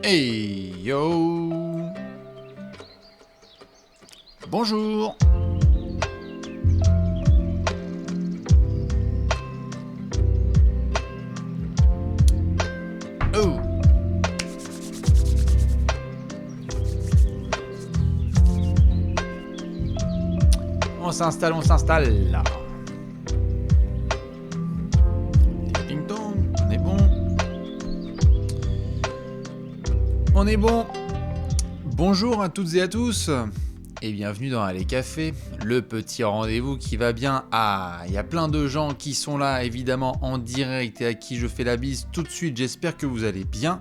Hey yo. Bonjour. Oh. On s'installe là. Ding dong, on est bon. On est bon. Bonjour à toutes et à tous. Et bienvenue dans Allez Café, le petit rendez-vous qui va bien. Ah, il y a plein de gens qui sont là, évidemment, en direct et à qui je fais la bise tout de suite. J'espère que vous allez bien.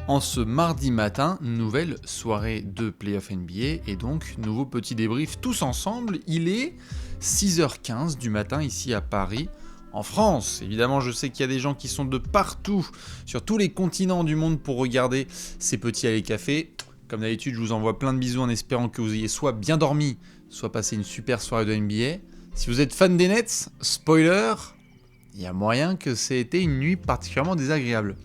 En ce mardi matin, nouvelle soirée de Playoff NBA et donc nouveau petit débrief tous ensemble. Il est 6h15 du matin ici à Paris, en France. Évidemment, je sais qu'il y a des gens qui sont de partout, sur tous les continents du monde pour regarder ces petits Allez Café. Comme d'habitude, je vous envoie plein de bisous en espérant que vous ayez soit bien dormi, soit passé une super soirée de NBA. Si vous êtes fan des Nets, spoiler, il y a moyen que ça ait été une nuit particulièrement désagréable.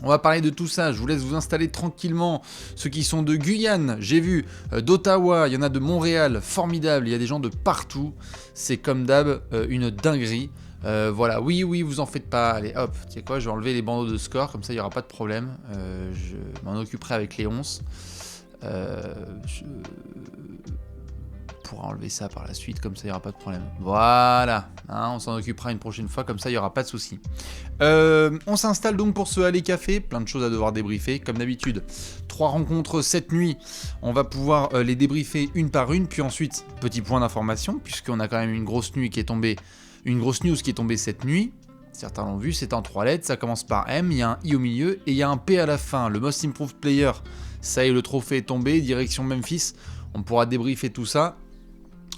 On va parler de tout ça, je vous laisse vous installer tranquillement. Ceux qui sont de Guyane, j'ai vu, d'Ottawa, il y en a de Montréal, formidable, il y a des gens de partout. C'est comme d'hab une dinguerie. Voilà, oui, vous en faites pas. Allez, hop, tu sais quoi, je vais enlever les bandeaux de score, comme ça il n'y aura pas de problème. Je m'en occuperai avec les 11. Je pourrai enlever ça par la suite, comme ça il n'y aura pas de problème. Voilà, hein, on s'en occupera une prochaine fois, comme ça il n'y aura pas de souci. On s'installe donc pour ce Allez Café, plein de choses à devoir débriefer, comme d'habitude. 3 rencontres cette nuit, on va pouvoir les débriefer une par une, puis ensuite, petit point d'information, puisqu'on a quand même une grosse news qui est tombée cette nuit. Certains l'ont vu, c'est en 3 lettres, ça commence par M, il y a un I au milieu et il y a un P à la fin. Le Most Improved Player, ça y est, le trophée est tombé, direction Memphis, on pourra débriefer tout ça.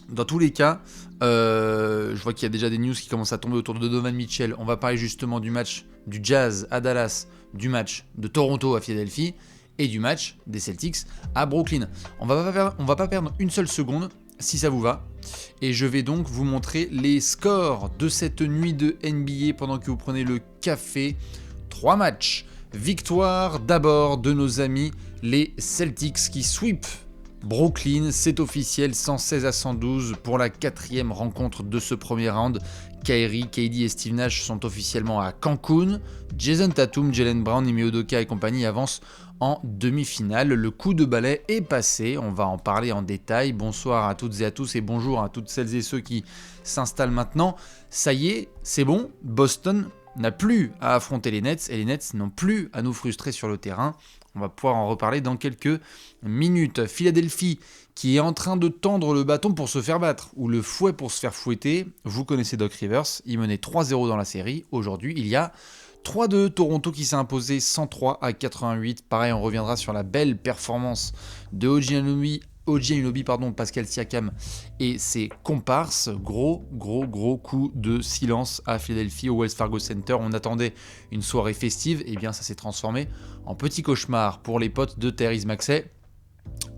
Dans tous les cas, je vois qu'il y a déjà des news qui commencent à tomber autour de Donovan Mitchell. On va parler justement du match du Jazz à Dallas, du match de Toronto à Philadelphie et du match des Celtics à Brooklyn. On va pas perdre une seule seconde, si ça vous va. Et je vais donc vous montrer les scores de cette nuit de NBA pendant que vous prenez le café. 3 matchs. Victoire d'abord de nos amis les Celtics qui sweep Brooklyn, c'est officiel, 116-112 pour la 4e rencontre de ce premier round. Kyrie, KD et Steve Nash sont officiellement à Cancun. Jason Tatum, Jaylen Brown, Ime Udoka et compagnie avancent en demi-finale. Le coup de balai est passé, on va en parler en détail. Bonsoir à toutes et à tous et bonjour à toutes celles et ceux qui s'installent maintenant. Ça y est, c'est bon, Boston n'a plus à affronter les Nets et les Nets n'ont plus à nous frustrer sur le terrain. On va pouvoir en reparler dans quelques minutes. Philadelphie qui est en train de tendre le bâton pour se faire battre, ou le fouet pour se faire fouetter. Vous connaissez Doc Rivers, il menait 3-0 dans la série. Aujourd'hui, il y a 3-2. Toronto qui s'est imposé 103-88. Pareil, on reviendra sur la belle performance de OG Anunoby, Pascal Siakam et ses comparses. Gros coup de silence à Philadelphie au Wells Fargo Center. On attendait une soirée festive, et bien ça s'est transformé en petit cauchemar pour les potes de Tyrese Maxey.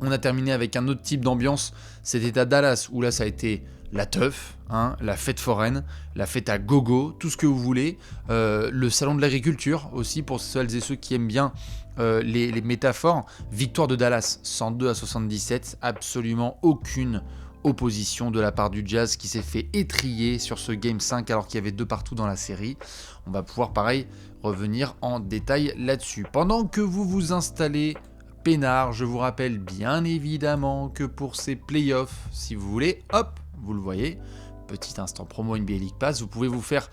On a terminé avec un autre type d'ambiance, c'était à Dallas où là ça a été la teuf, hein, la fête foraine, la fête à gogo, tout ce que vous voulez, le salon de l'agriculture aussi pour celles et ceux qui aiment bien les métaphores. Victoire de Dallas 102-77, absolument aucune opposition de la part du Jazz qui s'est fait étriller sur ce Game 5 alors qu'il y avait 2 partout dans la série. On va pouvoir pareil revenir en détail là-dessus. Pendant que vous vous installez peinard, je vous rappelle bien évidemment que pour ces playoffs, si vous voulez, hop, vous le voyez, petit instant promo NBA League Pass, vous pouvez vous faire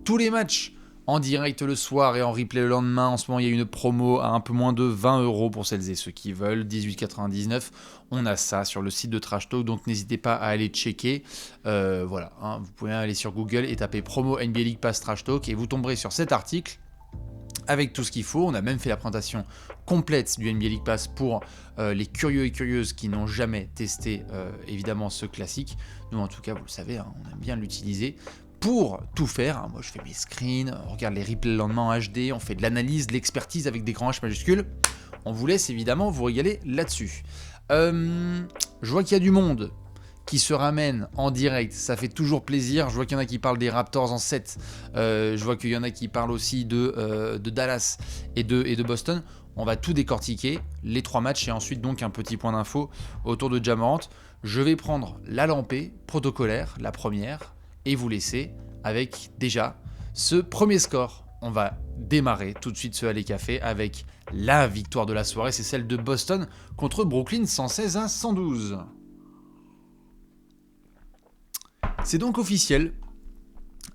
tous les matchs en direct le soir et en replay le lendemain. En ce moment, il y a une promo à un peu moins de 20€ pour celles et ceux qui veulent, 18,99€. On a ça sur le site de Trash Talk, donc n'hésitez pas à aller checker. Voilà, hein, vous pouvez aller sur Google et taper promo NBA League Pass Trash Talk et vous tomberez sur cet article avec tout ce qu'il faut. On a même fait la présentation complète du NBA League Pass pour les curieux et curieuses qui n'ont jamais testé évidemment ce classique. Nous en tout cas, vous le savez, hein, on aime bien l'utiliser pour tout faire. Moi je fais mes screens, on regarde les replays le lendemain en HD, on fait de l'analyse, de l'expertise avec des grands H majuscules. On vous laisse évidemment vous régaler là-dessus. Je vois qu'il y a du monde qui se ramène en direct, ça fait toujours plaisir. Je vois qu'il y en a qui parlent des Raptors en 7, je vois qu'il y en a qui parlent aussi de Dallas et de Boston. On va tout décortiquer, les 3 matchs et ensuite donc un petit point d'info autour de Ja Morant. Je vais prendre la lampée protocolaire, la première, et vous laisser avec déjà ce premier score. On va démarrer tout de suite ce Alley Café avec la victoire de la soirée, c'est celle de Boston contre Brooklyn 116-112. C'est donc officiel.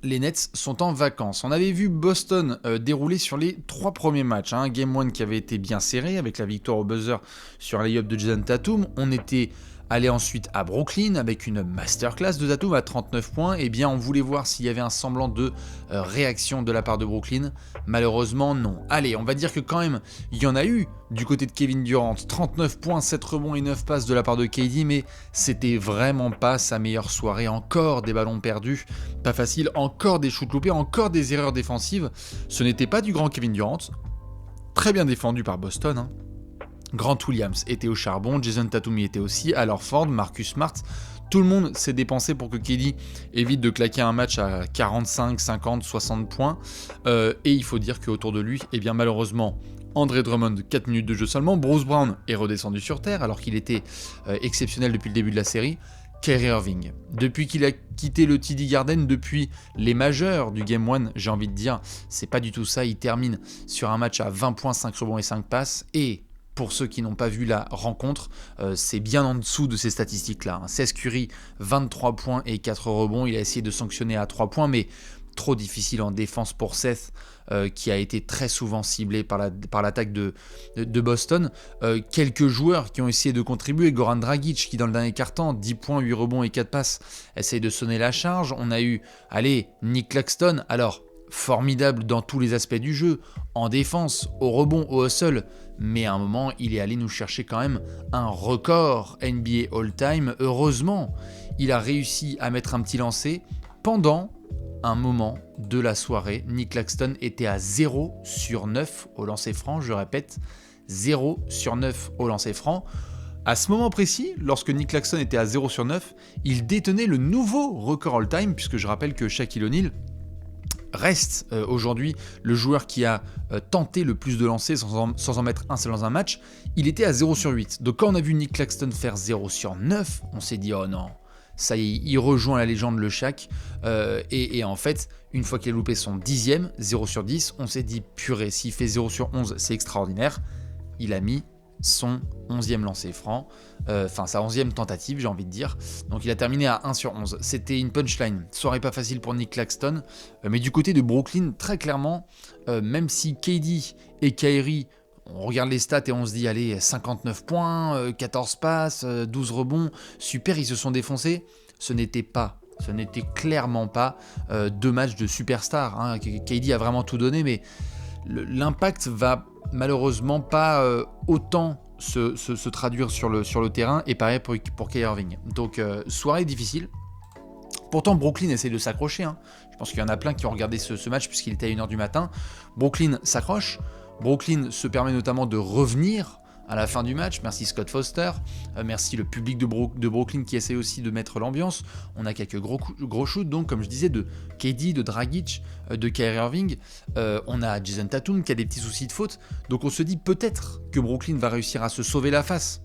Les Nets sont en vacances. On avait vu Boston dérouler sur les 3 premiers matchs. Game 1 qui avait été bien serré avec la victoire au buzzer sur un lay-up de Jason Tatum. On était allé ensuite à Brooklyn avec une masterclass de Tatum à 39 points. Eh bien, on voulait voir s'il y avait un semblant de réaction de la part de Brooklyn. Malheureusement, non. Allez, on va dire que quand même, il y en a eu du côté de Kevin Durant. 39 points, 7 rebonds et 9 passes de la part de KD, mais c'était vraiment pas sa meilleure soirée. Encore des ballons perdus, pas facile, encore des shoots loupés, encore des erreurs défensives. Ce n'était pas du grand Kevin Durant. Très bien défendu par Boston, Grant Williams était au charbon, Jason Tatum y était aussi, Al Horford, Marcus Smart, tout le monde s'est dépensé pour que KD évite de claquer un match à 45, 50, 60 points. Et il faut dire qu'autour de lui, eh bien malheureusement, André Drummond, 4 minutes de jeu seulement, Bruce Brown est redescendu sur terre alors qu'il était exceptionnel depuis le début de la série. Kyrie Irving, depuis qu'il a quitté le TD Garden, depuis les majeurs du Game 1, j'ai envie de dire, c'est pas du tout ça, il termine sur un match à 20 points, 5 rebonds et 5 passes, et pour ceux qui n'ont pas vu la rencontre, c'est bien en dessous de ces statistiques-là. 16 Curry, 23 points et 4 rebonds. Il a essayé de sanctionner à 3 points, mais trop difficile en défense pour Seth, qui a été très souvent ciblé par l'attaque de Boston. Quelques joueurs qui ont essayé de contribuer. Goran Dragic, qui dans le dernier quart-temps, 10 points, 8 rebonds et 4 passes, essaye de sonner la charge. On a eu, Nick Claxton. Alors, formidable dans tous les aspects du jeu, en défense, au rebond, au hustle, mais à un moment, il est allé nous chercher quand même un record NBA All-Time. Heureusement, il a réussi à mettre un petit lancer. Pendant un moment de la soirée, Nick Claxton était à 0 sur 9 au lancer franc, je répète, 0 sur 9 au lancer franc. À ce moment précis, lorsque Nick Claxton était à 0 sur 9, il détenait le nouveau record all-time, puisque je rappelle que Shaquille O'Neal reste aujourd'hui le joueur qui a tenté le plus de lancers sans en mettre un seul dans un match. Il était à 0 sur 8. Donc quand on a vu Nick Claxton faire 0 sur 9, on s'est dit « Oh non !» Ça y est, il rejoint la légende le Shaq. Et en fait, une fois qu'il a loupé son 10e, 0 sur 10, on s'est dit « Purée, s'il fait 0 sur 11, c'est extraordinaire. » Il a mis son 11e lancer franc, sa 11e tentative, j'ai envie de dire. Donc il a terminé à 1 sur 11. C'était une punchline. Soirée pas facile pour Nick Claxton. Mais du côté de Brooklyn, très clairement, même si KD et Kyrie, on regarde les stats et on se dit, allez, 59 points, 14 passes, 12 rebonds, super, ils se sont défoncés. Ce n'était clairement pas 2 matchs de superstar. KD a vraiment tout donné, mais l'impact va malheureusement pas autant se traduire sur le terrain, et pareil pour Kyrie Irving. Donc soirée difficile. Pourtant Brooklyn essaie de s'accrocher. Je pense qu'il y en a plein qui ont regardé ce match puisqu'il était à 1h du matin. Brooklyn s'accroche. Brooklyn se permet notamment de revenir à la fin du match. Merci Scott Foster, merci le public de Brooklyn qui essaie aussi de mettre l'ambiance. On a quelques gros shoots, donc comme je disais, de KD, de Dragic, de Kyrie Irving. On a Jason Tatum qui a des petits soucis de faute. Donc on se dit peut-être que Brooklyn va réussir à se sauver la face.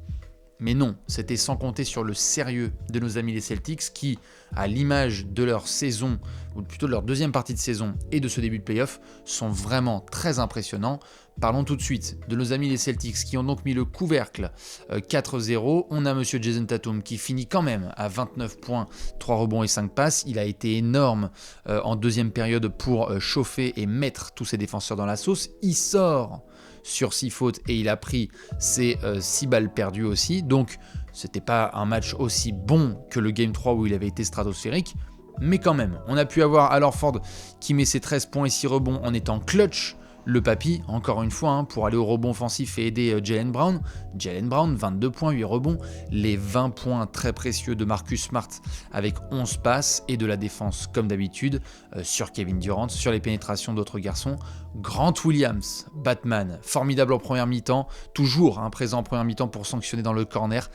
Mais non, c'était sans compter sur le sérieux de nos amis les Celtics qui, à l'image de leur saison, ou plutôt de leur deuxième partie de saison et de ce début de playoff, sont vraiment très impressionnants. Parlons tout de suite de nos amis les Celtics qui ont donc mis le couvercle 4-0. On a monsieur Jason Tatum qui finit quand même à 29 points, 3 rebonds et 5 passes. Il a été énorme en deuxième période pour chauffer et mettre tous ses défenseurs dans la sauce. Il sort sur 6 fautes et il a pris ses 6 balles perdues aussi. Donc c'était pas un match aussi bon que le Game 3 où il avait été stratosphérique. Mais quand même, on a pu avoir Al Horford qui met ses 13 points et 6 rebonds en étant clutch. Le papy, encore une fois, pour aller au rebond offensif et aider Jaylen Brown. Jaylen Brown, 22 points, 8 rebonds. Les 20 points très précieux de Marcus Smart avec 11 passes et de la défense, comme d'habitude, sur Kevin Durant, sur les pénétrations d'autres garçons. Grant Williams, Batman, formidable en première mi-temps, toujours présent en première mi-temps pour sanctionner dans le corner.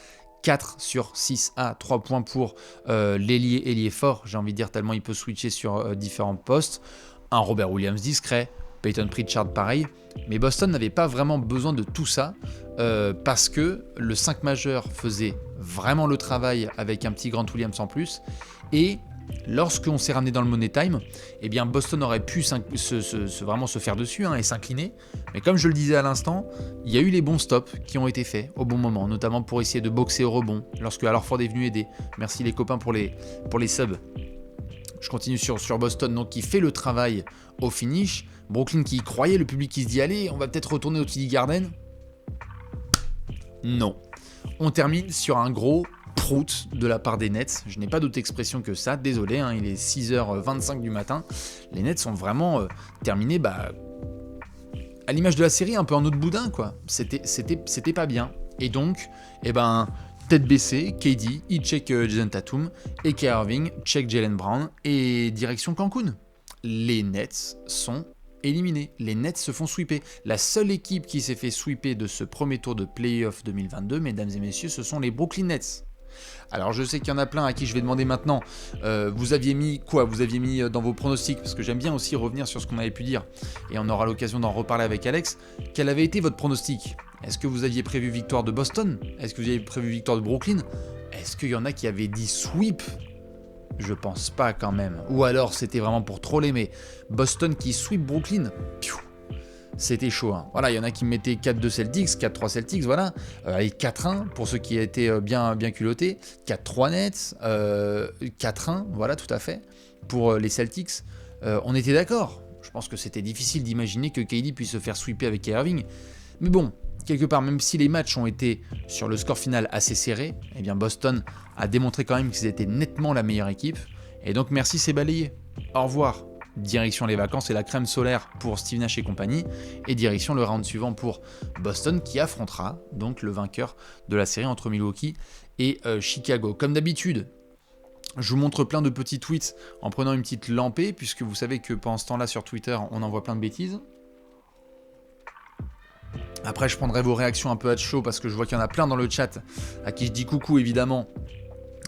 4 sur 6 à 3 points pour l'ailier fort, j'ai envie de dire, tellement il peut switcher sur différents postes. Un Robert Williams discret, Peyton Pritchard pareil, mais Boston n'avait pas vraiment besoin de tout ça parce que le 5 majeur faisait vraiment le travail avec un petit Grant Williams en plus, et lorsqu'on s'est ramené dans le Money Time, eh bien Boston aurait pu vraiment se faire dessus et s'incliner. Mais comme je le disais à l'instant, il y a eu les bons stops qui ont été faits au bon moment, notamment pour essayer de boxer au rebond, lorsque Al Horford est venu aider. Merci les copains pour les subs. Je continue sur Boston, donc qui fait le travail au finish. Brooklyn qui y croyait, le public qui se dit allez, on va peut-être retourner au TD Garden. Non. On termine sur un gros prout de la part des Nets. Je n'ai pas d'autre expression que ça, désolé, il est 6h25 du matin. Les Nets sont vraiment terminés à l'image de la série, un peu en eau de boudin, quoi. C'était pas bien. Et donc, tête baissée, KD, il check Jason Tatum, et Kyrie Irving check Jaylen Brown, et direction Cancun. Les Nets sont éliminés. Les Nets se font sweeper. La seule équipe qui s'est fait sweeper de ce premier tour de playoff 2022, mesdames et messieurs, ce sont les Brooklyn Nets. Alors je sais qu'il y en a plein à qui je vais demander maintenant, vous aviez mis quoi? Vous aviez mis dans vos pronostics, parce que j'aime bien aussi revenir sur ce qu'on avait pu dire, et on aura l'occasion d'en reparler avec Alex. Quel avait été votre pronostic? Est-ce que vous aviez prévu victoire de Boston? Est-ce que vous aviez prévu victoire de Brooklyn? Est-ce qu'il y en a qui avaient dit sweep? Je pense pas quand même. Ou alors c'était vraiment pour troller, mais Boston qui sweep Brooklyn, piou, c'était chaud. Voilà, il y en a qui mettaient 4-2 Celtics, 4-3 Celtics, voilà. Et 4-1 pour ceux qui étaient bien culottés. 4-3 Nets, 4-1, voilà, tout à fait. Pour les Celtics, on était d'accord. Je pense que c'était difficile d'imaginer que KD puisse se faire sweeper avec Kyrie Irving. Mais bon, quelque part, même si les matchs ont été sur le score final assez serré, eh bien Boston a démontré quand même qu'ils étaient nettement la meilleure équipe. Et donc merci, c'est balayé. Au revoir. Direction les vacances et la crème solaire pour Steve Nash et compagnie, et direction le round suivant pour Boston qui affrontera donc le vainqueur de la série entre Milwaukee et Chicago. Comme d'habitude, je vous montre plein de petits tweets en prenant une petite lampée, puisque vous savez que pendant ce temps-là sur Twitter, on envoie plein de bêtises. Après, je prendrai vos réactions un peu à chaud, parce que je vois qu'il y en a plein dans le chat à qui je dis coucou évidemment.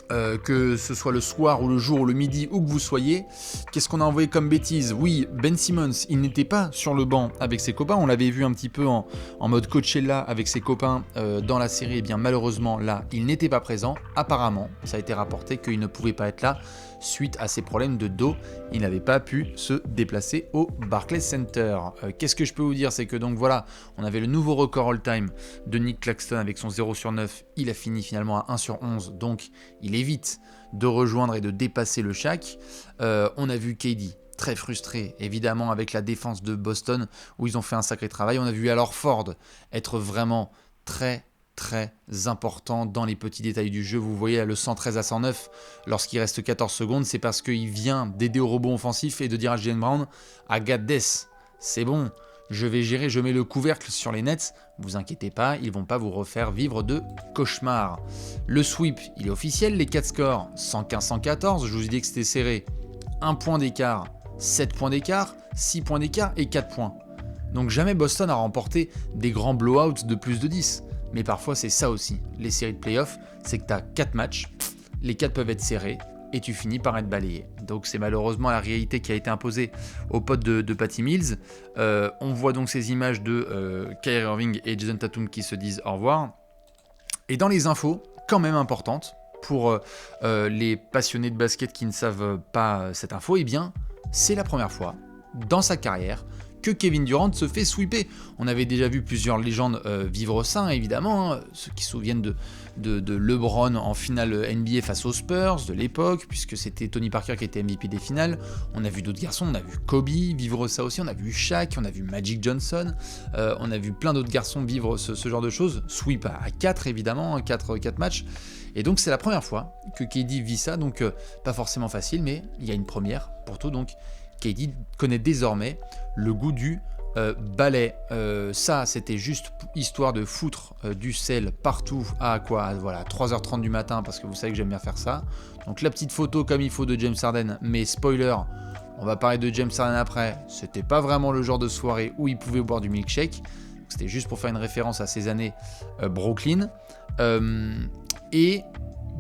Que ce soit le soir ou le jour ou le midi, où que vous soyez. Qu'est-ce qu'on a envoyé comme bêtise? Oui, Ben Simmons, il n'était pas sur le banc avec ses copains. On l'avait vu un petit peu en mode Coachella avec ses copains dans la série. Et bien malheureusement, là, il n'était pas présent. Apparemment, ça a été rapporté qu'il ne pouvait pas être là suite à ses problèmes de dos. Il n'avait pas pu se déplacer au Barclays Center. Qu'est-ce que je peux vous dire? C'est que donc voilà, on avait le nouveau record all-time de Nick Claxton avec son 0 sur 9. Il a fini finalement à 1 sur 11. Donc, il évite de rejoindre et de dépasser le Shaq. On a vu KD très frustré, évidemment, avec la défense de Boston, où ils ont fait un sacré travail. On a vu Al Horford être vraiment très important dans les petits détails du jeu. Vous voyez le 113 à 109 lorsqu'il reste 14 secondes, c'est parce qu'il vient d'aider au rebond offensif et de dire à Jaylen Brown, I got this, c'est bon, je vais gérer, je mets le couvercle sur les Nets, vous inquiétez pas, ils vont pas vous refaire vivre de cauchemars. Le sweep, il est officiel, les 4 scores, 115-114, je vous ai dit que c'était serré, 1 point d'écart, 7 points d'écart, 6 points d'écart et 4 points. Donc jamais Boston a remporté des grands blowouts de plus de 10. Mais parfois c'est ça aussi, les séries de playoffs, c'est que tu as 4 matchs, les 4 peuvent être serrés et tu finis par être balayé. Donc c'est malheureusement la réalité qui a été imposée aux potes de Patty Mills. On voit donc ces images de Kyrie Irving et Jason Tatum qui se disent au revoir. Et dans les infos, quand même importantes, pour les passionnés de basket qui ne savent pas cette info, eh bien c'est la première fois dans sa carrière que Kevin Durant se fait sweeper. On avait déjà vu plusieurs légendes vivre ça, évidemment, ceux qui se souviennent de LeBron en finale NBA face aux Spurs de l'époque, puisque c'était Tony Parker qui était MVP des finales. On a vu d'autres garçons, on a vu Kobe vivre ça aussi, on a vu Shaq, on a vu Magic Johnson, on a vu plein d'autres garçons vivre ce genre de choses. Sweep à 4 évidemment, 4 matchs. Et donc c'est la première fois que KD vit ça, donc pas forcément facile, mais il y a une première pour tout, donc KD connaît désormais le goût du balai. Ça, c'était juste histoire de foutre du sel partout à quoi? Voilà, 3h30 du matin, parce que vous savez que j'aime bien faire ça. Donc la petite photo comme il faut de James Harden, mais spoiler, on va parler de James Harden après, c'était pas vraiment le genre de soirée où il pouvait boire du milkshake. C'était juste pour faire une référence à ces années Brooklyn. Et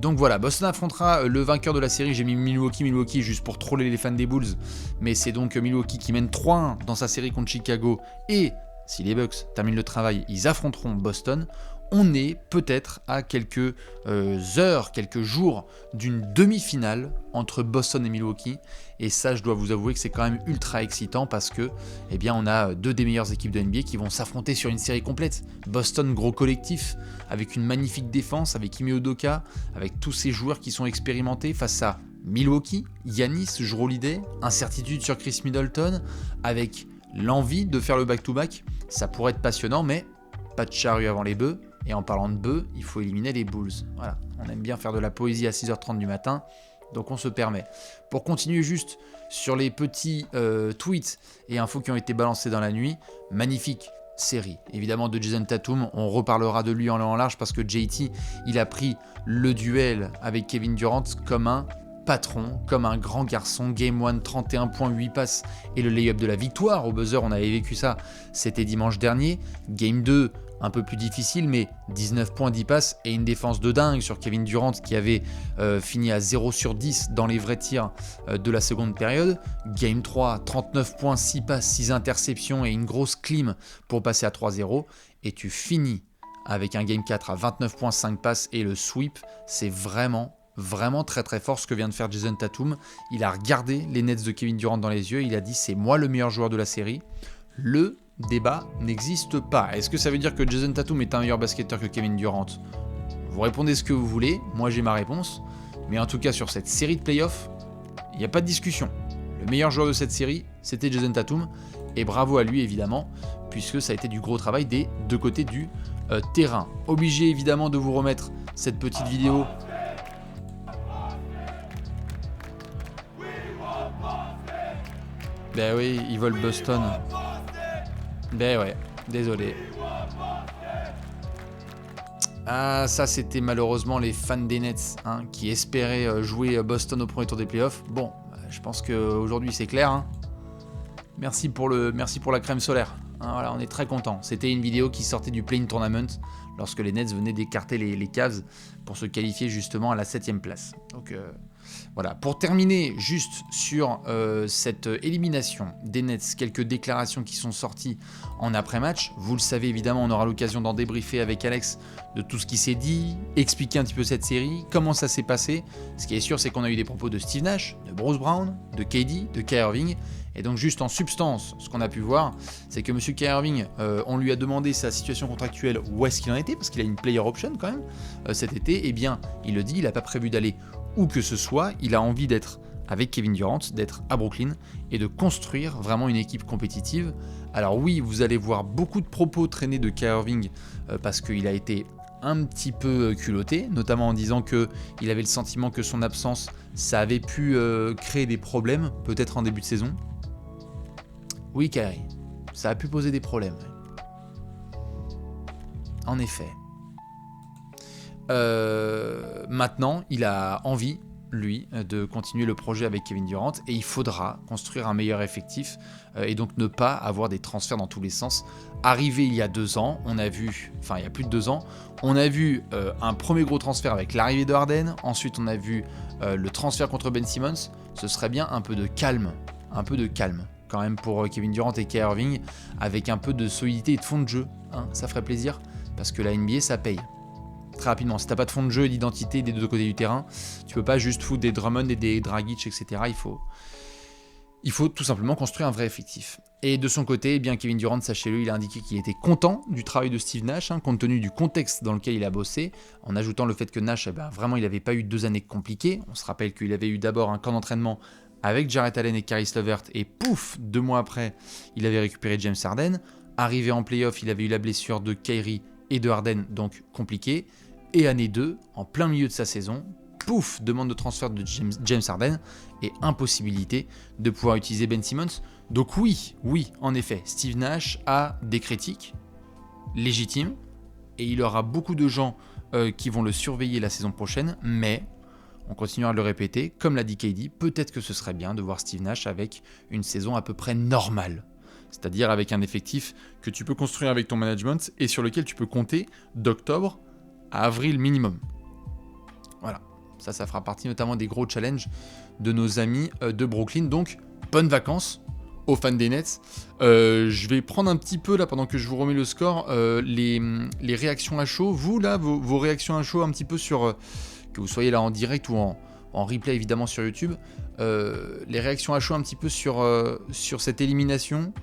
donc voilà, Boston affrontera le vainqueur de la série. J'ai mis Milwaukee juste pour troller les fans des Bulls. Mais c'est donc Milwaukee qui mène 3-1 dans sa série contre Chicago. Et si les Bucks terminent le travail, ils affronteront Boston. On est peut-être à quelques heures, quelques jours d'une demi-finale entre Boston et Milwaukee. Et ça, je dois vous avouer que c'est quand même ultra excitant parce que, eh bien, on a deux des meilleures équipes de NBA qui vont s'affronter sur une série complète. Boston, gros collectif, avec une magnifique défense, avec Ime Udoka, avec tous ces joueurs qui sont expérimentés face à Milwaukee, Giannis, Jrue Holiday, incertitude sur Chris Middleton, avec l'envie de faire le back-to-back. Ça pourrait être passionnant, mais pas de charrue avant les bœufs. Et en parlant de bœufs, il faut éliminer les Bulls. Voilà, on aime bien faire de la poésie à 6h30 du matin, donc on se permet. Pour continuer juste sur les petits tweets et infos qui ont été balancés dans la nuit, magnifique série, évidemment, de Jason Tatum. On reparlera de lui en long en large parce que JT, il a pris le duel avec Kevin Durant comme un patron, comme un grand garçon. Game 1, 31 points, 8 passes et le lay-up de la victoire. Au buzzer, on avait vécu ça, c'était dimanche dernier. Game 2, un peu plus difficile, mais 19 points, 10 passes et une défense de dingue sur Kevin Durant qui avait fini à 0 sur 10 dans les vrais tirs de la seconde période. Game 3, 39 points, 6 passes, 6 interceptions et une grosse clim pour passer à 3-0. Et tu finis avec un Game 4 à 29 points, 5 passes et le sweep. C'est vraiment très très fort ce que vient de faire Jason Tatum. Il a regardé les Nets de Kevin Durant dans les yeux, il a dit c'est moi le meilleur joueur de la série. Le débat n'existe pas. Est-ce que ça veut dire que Jason Tatum est un meilleur basketteur que Kevin Durant ? Vous répondez ce que vous voulez, moi j'ai ma réponse. Mais en tout cas sur cette série de playoffs, il n'y a pas de discussion. Le meilleur joueur de cette série, c'était Jason Tatum. Et bravo à lui évidemment, puisque ça a été du gros travail des deux côtés du terrain. Obligé évidemment de vous remettre cette petite vidéo. Ben oui, ils volent Boston. Ben ouais, désolé. Ah, ça c'était malheureusement les fans des Nets qui espéraient jouer Boston au premier tour des playoffs. Bon, je pense qu'aujourd'hui c'est clair. Merci pour la crème solaire. Voilà, on est très contents. C'était une vidéo qui sortait du Play-in Tournament lorsque les Nets venaient d'écarter les Cavs pour se qualifier justement à la 7ème place. Donc voilà, pour terminer juste sur cette élimination des Nets, quelques déclarations qui sont sorties en après-match. Vous le savez évidemment, on aura l'occasion d'en débriefer avec Alex de tout ce qui s'est dit, expliquer un petit peu cette série, comment ça s'est passé. Ce qui est sûr, c'est qu'on a eu des propos de Steve Nash, de Bruce Brown, de KD, de Kyrie Irving. Et donc juste en substance, ce qu'on a pu voir, c'est que M. Kyrie Irving, on lui a demandé sa situation contractuelle, où est-ce qu'il en était, parce qu'il a une player option quand même cet été. Eh bien, il le dit, il n'a pas prévu d'aller où que ce soit, il a envie d'être avec Kevin Durant, d'être à Brooklyn et de construire vraiment une équipe compétitive. Alors oui, vous allez voir beaucoup de propos traîner de Kyrie Irving parce qu'il a été un petit peu culotté, notamment en disant qu'il avait le sentiment que son absence, ça avait pu créer des problèmes, peut-être en début de saison. Oui, Kyrie, ça a pu poser des problèmes. En effet. Maintenant, il a envie, lui, de continuer le projet avec Kevin Durant et il faudra construire un meilleur effectif et donc ne pas avoir des transferts dans tous les sens. Arrivé il y a 2 ans, on a vu, enfin il y a plus de 2 ans, on a vu un premier gros transfert avec l'arrivée de Harden, ensuite on a vu le transfert contre Ben Simmons. Ce serait bien un peu de calme quand même pour Kevin Durant et Kyrie Irving, avec un peu de solidité et de fond de jeu, ça ferait plaisir, parce que la NBA ça paye. Très rapidement, si t'as pas de fond de jeu et d'identité des deux côtés du terrain, tu peux pas juste foutre des Drummond et des Dragic, etc. Il faut tout simplement construire un vrai effectif. Et de son côté, eh bien Kevin Durant, sachez-le, il a indiqué qu'il était content du travail de Steve Nash, compte tenu du contexte dans lequel il a bossé, en ajoutant le fait que Nash, vraiment, il n'avait pas eu 2 années compliquées. On se rappelle qu'il avait eu d'abord un camp d'entraînement avec Jarrett Allen et Caris LeVert, et pouf, 2 mois après, il avait récupéré James Harden. Arrivé en playoff, il avait eu la blessure de Kyrie et de Harden, donc compliqué. Et année 2, en plein milieu de sa saison, pouf, demande de transfert de James Harden et impossibilité de pouvoir utiliser Ben Simmons. Donc oui, en effet, Steve Nash a des critiques légitimes et il aura beaucoup de gens qui vont le surveiller la saison prochaine, mais on continuera de le répéter, comme l'a dit KD, peut-être que ce serait bien de voir Steve Nash avec une saison à peu près normale. C'est-à-dire avec un effectif que tu peux construire avec ton management et sur lequel tu peux compter d'octobre à avril minimum. Ça fera partie notamment des gros challenges de nos amis de Brooklyn. Donc, bonnes vacances aux fans des Nets. Je vais prendre un petit peu, là, pendant que je vous remets le score, les réactions à chaud. Vous, là, vos réactions à chaud un petit peu sur... que vous soyez là en direct ou en replay, évidemment, sur YouTube. Les réactions à chaud un petit peu sur cette élimination.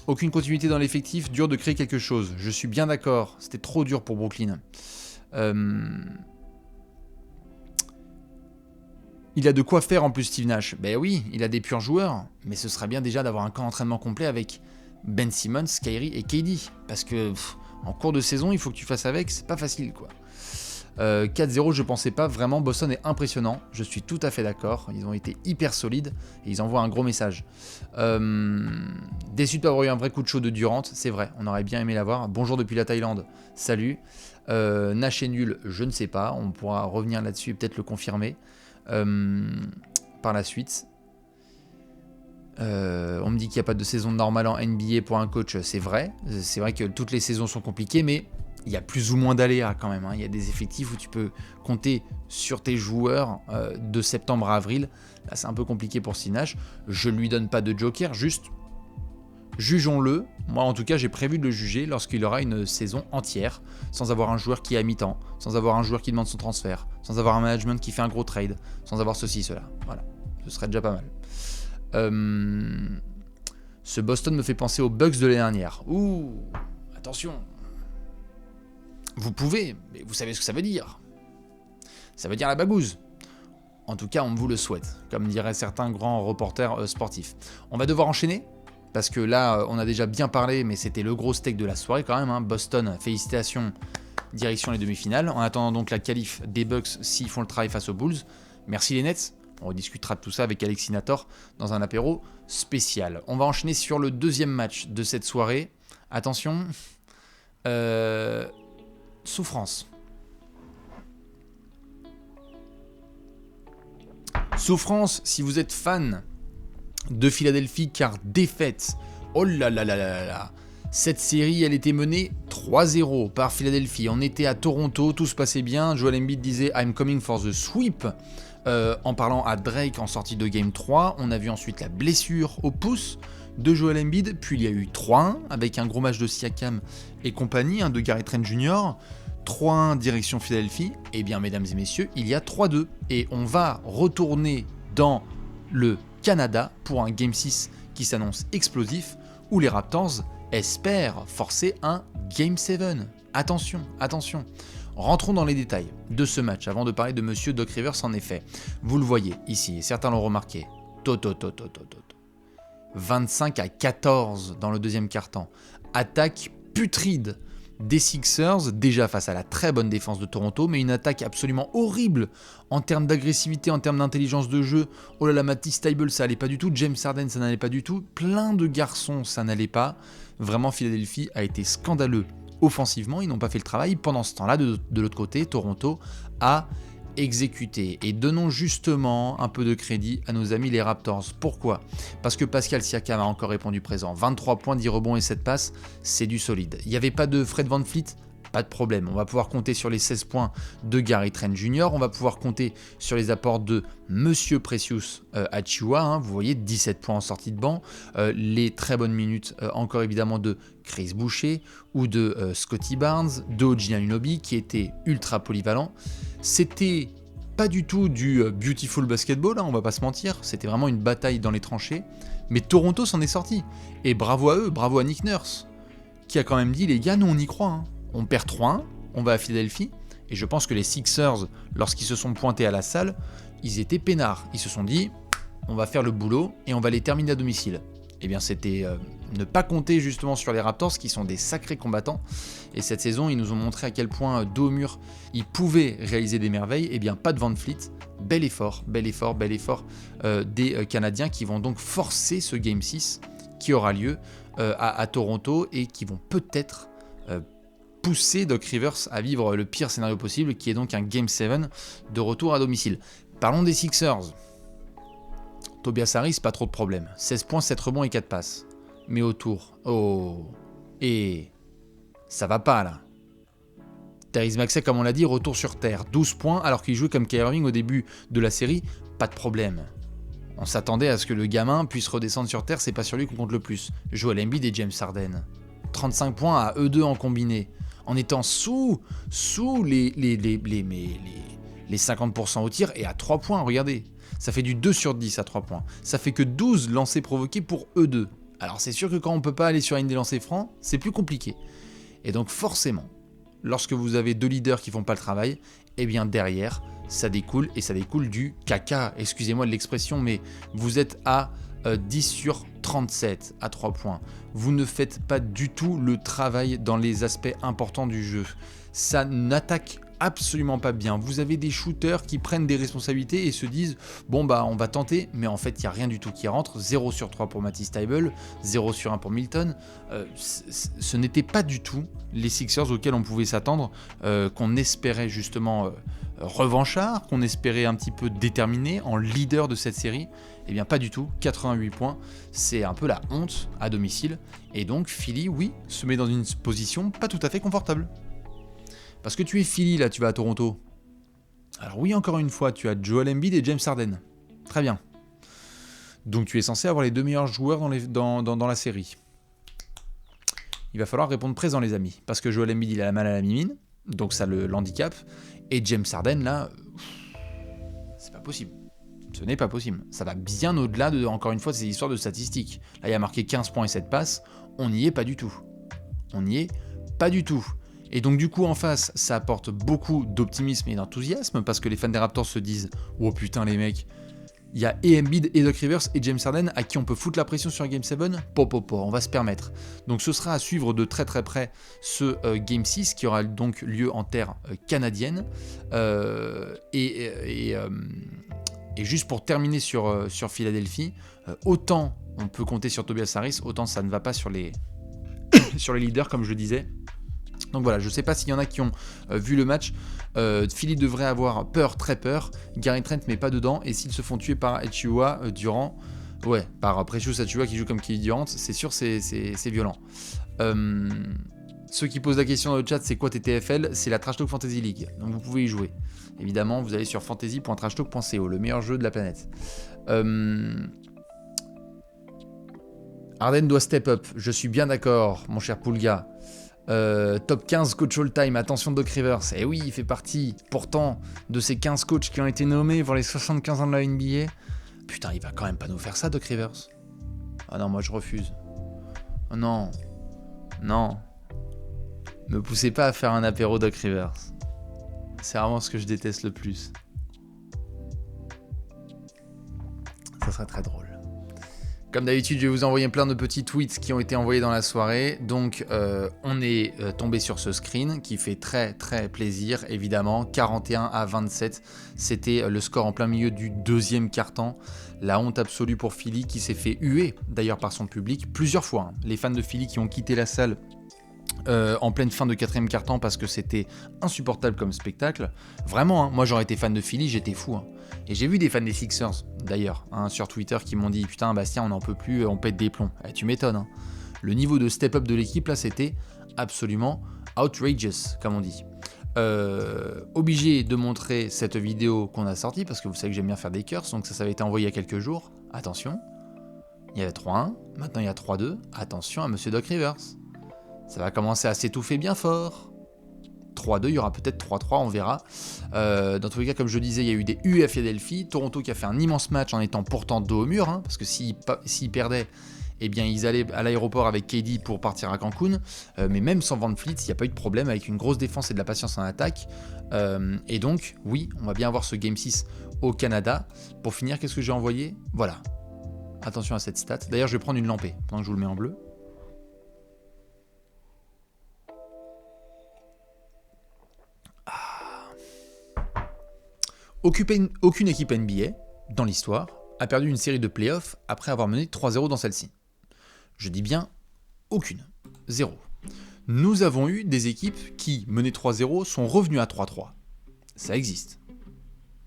Aucune continuité dans l'effectif, dur de créer quelque chose. Je suis bien d'accord, c'était trop dur pour Brooklyn. Il a de quoi faire en plus Steve Nash. Ben oui, il a des purs joueurs, mais ce serait bien déjà d'avoir un camp d'entraînement complet avec Ben Simmons, Kyrie et KD. Parce que en cours de saison, il faut que tu fasses avec, c'est pas facile quoi. 4-0, je pensais pas, vraiment Boston est impressionnant, je suis tout à fait d'accord, ils ont été hyper solides et ils envoient un gros message. Déçu de pas avoir eu un vrai coup de chaud de Durant, c'est vrai, on aurait bien aimé l'avoir. Bonjour depuis la Thaïlande, salut. Nash est nul, je ne sais pas, on pourra revenir là-dessus et peut-être le confirmer par la suite. On me dit qu'il n'y a pas de saison normale en NBA pour un coach, c'est vrai que toutes les saisons sont compliquées, mais il y a plus ou moins d'aléas quand même. Il y a des effectifs où tu peux compter sur tes joueurs de septembre à avril. Là, c'est un peu compliqué pour Steve Nash. Je ne lui donne pas de joker, juste jugeons-le. Moi, en tout cas, j'ai prévu de le juger lorsqu'il aura une saison entière, sans avoir un joueur qui est à mi-temps, sans avoir un joueur qui demande son transfert, sans avoir un management qui fait un gros trade, sans avoir ceci, cela. Voilà, ce serait déjà pas mal. Ce Boston me fait penser aux Bucks de l'année dernière. Ouh, attention. Vous pouvez, mais vous savez ce que ça veut dire. Ça veut dire la bagouze. En tout cas, on vous le souhaite, comme diraient certains grands reporters sportifs. On va devoir enchaîner, parce que là, on a déjà bien parlé, mais c'était le gros steak de la soirée quand même. Boston, félicitations, direction les demi-finales. En attendant donc la qualif des Bucks s'ils font le travail face aux Bulls. Merci les Nets. On rediscutera de tout ça avec Alexis Nator dans un apéro spécial. On va enchaîner sur le deuxième match de cette soirée. Attention, souffrance. Souffrance si vous êtes fan de Philadelphie, car défaite. Oh là là là là là. Cette série, elle était menée 3-0 par Philadelphie. On était à Toronto, tout se passait bien. Joel Embiid disait « I'm coming for the sweep ». En parlant à Drake en sortie de Game 3, on a vu ensuite la blessure au pouce de Joel Embiid, puis il y a eu 3-1 avec un gros match de Siakam et compagnie, de Gary Trent Jr., 3-1 direction Philadelphie, et bien mesdames et messieurs, il y a 3-2, et on va retourner dans le Canada pour un Game 6 qui s'annonce explosif, où les Raptors espèrent forcer un Game 7. Attention, attention. Rentrons dans les détails de ce match avant de parler de Monsieur Doc Rivers. En effet, vous le voyez ici, et certains l'ont remarqué. 25-14 dans le deuxième quart-temps. Attaque putride des Sixers, déjà face à la très bonne défense de Toronto, mais une attaque absolument horrible en termes d'agressivité, en termes d'intelligence de jeu. Oh là là, Matisse Thybulle, ça n'allait pas du tout. James Harden, ça n'allait pas du tout. Plein de garçons, ça n'allait pas. Vraiment, Philadelphie a été scandaleux offensivement. Ils n'ont pas fait le travail. Pendant ce temps-là, de l'autre côté, Toronto a exécuté. Et donnons justement un peu de crédit à nos amis les Raptors. Pourquoi ? Parce que Pascal Siakam a encore répondu présent. 23 points, 10 rebonds et 7 passes, c'est du solide. Il n'y avait pas de Fred VanVleet ? Pas de problème. On va pouvoir compter sur les 16 points de Gary Trent Jr. On va pouvoir compter sur les apports de Monsieur Precious Achiuwa. Vous voyez, 17 points en sortie de banc. Les très bonnes minutes, encore évidemment, de Chris Boucher ou de Scotty Barnes, de OG Anunoby, qui était ultra polyvalent. C'était pas du tout du beautiful basketball, on va pas se mentir. C'était vraiment une bataille dans les tranchées. Mais Toronto s'en est sorti. Et bravo à eux, bravo à Nick Nurse, qui a quand même dit, les gars, nous on y croit. On perd 3-1, on va à Philadelphie, et je pense que les Sixers, lorsqu'ils se sont pointés à la salle, ils étaient peinards. Ils se sont dit, on va faire le boulot et on va les terminer à domicile. Eh bien, c'était ne pas compter justement sur les Raptors, qui sont des sacrés combattants. Et cette saison, ils nous ont montré à quel point, dos au mur, ils pouvaient réaliser des merveilles. Eh bien, pas de VanVleet. Bel effort des Canadiens, qui vont donc forcer ce Game 6 qui aura lieu à Toronto, et qui vont peut-être pousser Doc Rivers à vivre le pire scénario possible, qui est donc un Game 7 de retour à domicile. Parlons des Sixers. Tobias Harris, pas trop de problème. 16 points, 7 rebonds et 4 passes. Mais autour, et ça va pas là. Tyrese Maxey, comme on l'a dit, retour sur terre, 12 points, alors qu'il jouait comme Kyrie Irving au début de la série, pas de problème. On s'attendait à ce que le gamin puisse redescendre sur terre, c'est pas sur lui qu'on compte le plus. Joel Embiid et James Harden. 35 points à eux deux en combiné. En étant sous les 50% au tir et à 3 points, regardez. Ça fait du 2 sur 10 à 3 points. Ça fait que 12 lancers provoqués pour eux deux. Alors c'est sûr que quand on peut pas aller sur une des lancers francs, c'est plus compliqué. Et donc forcément, lorsque vous avez deux leaders qui font pas le travail, eh bien derrière, ça découle, et ça découle du caca. Excusez-moi de l'expression, mais vous êtes à 10 sur 37 à 3 points. Vous ne faites pas du tout le travail dans les aspects importants du jeu. Ça n'attaque absolument pas bien. Vous avez des shooters qui prennent des responsabilités et se disent bon bah on va tenter, mais en fait il n'y a rien du tout qui rentre. 0 sur 3 pour Matisse Thybulle, 0 sur 1 pour Milton. Ce n'était pas du tout les Sixers auxquels on pouvait s'attendre, qu'on espérait justement revanchard, qu'on espérait un petit peu déterminé en leader de cette série. Eh bien pas du tout, 88 points, c'est un peu la honte à domicile. Et donc Philly, oui, se met dans une position pas tout à fait confortable. Parce que tu es Philly, là, tu vas à Toronto. Alors oui, encore une fois, tu as Joel Embiid et James Harden. Très bien. Donc tu es censé avoir les deux meilleurs joueurs dans la série. Il va falloir répondre présent, les amis. Parce que Joel Embiid, il a la mal à la mimine, donc ça l'handicap. Et James Harden, là, c'est pas possible. Ce n'est pas possible. Ça va bien au-delà de, encore une fois, ces histoires de statistiques. Là, il y a marqué 15 points et 7 passes. On n'y est pas du tout. On n'y est pas du tout. Et donc du coup en face, ça apporte beaucoup d'optimisme et d'enthousiasme parce que les fans des Raptors se disent « Oh putain les mecs, il y a et Embiid et Doc Rivers et James Harden à qui on peut foutre la pression sur Game 7, on va se permettre. » Donc ce sera à suivre de très très près ce Game 6 qui aura donc lieu en terre canadienne. Et juste pour terminer sur Philadelphie, autant on peut compter sur Tobias Harris, autant ça ne va pas sur les, sur les leaders comme je le disais. Donc voilà, je ne sais pas s'il y en a qui ont vu le match. Philly devrait avoir peur, très peur. Gary Trent met pas dedans. Et s'ils se font tuer par Achiuwa Durant, ouais, par Precious Achiuwa qui joue comme Kelly Durant, c'est sûr, c'est violent. Ceux qui posent la question dans le chat, c'est quoi TTFL? C'est la Trash Talk Fantasy League. Donc vous pouvez y jouer. Évidemment, vous allez sur fantasy.trashtalk.co, le meilleur jeu de la planète. Harden doit step up. Je suis bien d'accord, mon cher Poulga. Top 15 coach all-time, attention Doc Rivers. Et oui, il fait partie pourtant de ces 15 coachs qui ont été nommés pour les 75 ans de la NBA. Putain, il va quand même pas nous faire ça, Doc Rivers. Ah non, moi je refuse. Oh non. Non. Me poussez pas à faire un apéro Doc Rivers. C'est vraiment ce que je déteste le plus. Ça serait très drôle. Comme d'habitude, je vais vous envoyer plein de petits tweets qui ont été envoyés dans la soirée. Donc, on est tombé sur ce screen qui fait très très plaisir, évidemment. 41-27, c'était le score en plein milieu du deuxième quart-temps. La honte absolue pour Philly qui s'est fait huer d'ailleurs par son public plusieurs fois. Les fans de Philly qui ont quitté la salle en pleine fin de quatrième quart-temps parce que c'était insupportable comme spectacle. Vraiment, moi j'aurais été fan de Philly, j'étais fou. Et j'ai vu des fans des Sixers, d'ailleurs, sur Twitter, qui m'ont dit « Putain, Bastien, on n'en peut plus, on pète des plombs. » Tu m'étonnes. Le niveau de step-up de l'équipe, là, c'était absolument outrageous, comme on dit. Obligé de montrer cette vidéo qu'on a sortie, parce que vous savez que j'aime bien faire des curses, donc ça avait été envoyé il y a quelques jours. Attention, il y avait 3-1, maintenant il y a 3-2. Attention à Monsieur Doc Rivers. Ça va commencer à s'étouffer bien fort. 3-2, il y aura peut-être 3-3, on verra. Dans tous les cas, comme je disais, il y a eu des U à Philadelphie. Toronto qui a fait un immense match en étant pourtant dos au mur, parce que s'ils perdaient, eh bien, ils allaient à l'aéroport avec KD pour partir à Cancun. Mais même sans Van Fleet, il n'y a pas eu de problème avec une grosse défense et de la patience en attaque. Et donc, oui, on va bien avoir ce Game 6 au Canada. Pour finir, qu'est-ce que j'ai envoyé? Voilà. Attention à cette stat. D'ailleurs, je vais prendre une lampée pendant que je vous le mets en bleu. Aucune équipe NBA, dans l'histoire, a perdu une série de playoffs après avoir mené 3-0 dans celle-ci. Je dis bien aucune. 0. Nous avons eu des équipes qui, menées 3-0, sont revenues à 3-3. Ça existe.